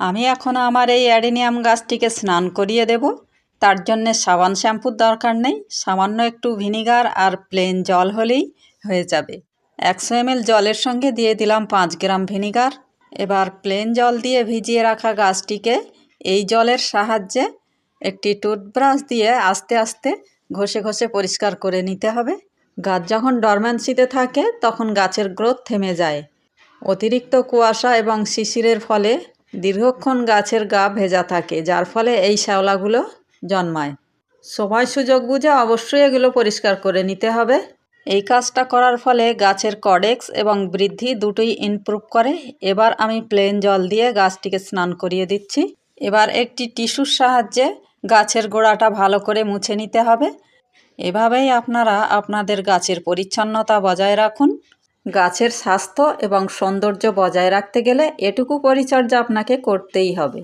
আমি এখন আমার এই অ্যাডেনিয়াম গাছটিকে স্নান করিয়ে দেব। তার জন্যে সাবান শ্যাম্পুর দরকার নেই, সামান্য একটু ভিনিগার আর প্লেন জল হলেই হয়ে যাবে। 100 ml জলের সঙ্গে দিয়ে দিলাম 5 গ্রাম ভিনিগার। এবার প্লেন জল দিয়ে ভিজিয়ে রাখা গাছটিকে এই জলের সাহায্যে একটি টুথব্রাশ দিয়ে আস্তে আস্তে ঘষে ঘষে পরিষ্কার করে নিতে হবে। গাছ যখন ডরম্যান্সিতে থাকে তখন গাছের গ্রোথ থেমে যায়। অতিরিক্ত কুয়াশা এবং শিশিরের ফলে দীর্ঘক্ষণ গাছের গা ভেজা থাকে, যার ফলে এই শ্যাওলাগুলো জন্মায়। সময় সুযোগ বুঝে অবশ্যই এগুলো পরিষ্কার করে নিতে হবে। এই কাজটা করার ফলে গাছের কডেক্স এবং বৃদ্ধি দুটোই ইমপ্রুভ করে। এবার আমি প্লেন জল দিয়ে গাছটিকে স্নান করিয়ে দিচ্ছি। এবার একটি টিস্যুর সাহায্যে গাছের গোড়াটা ভালো করে মুছে নিতে হবে। এভাবেই আপনারা আপনাদের গাছের পরিচ্ছন্নতা বজায় রাখুন। গাছের স্বাস্থ্য এবং সৌন্দর্য বজায় রাখতে গেলে এটুকু পরিচর্যা আপনাকে করতেই হবে।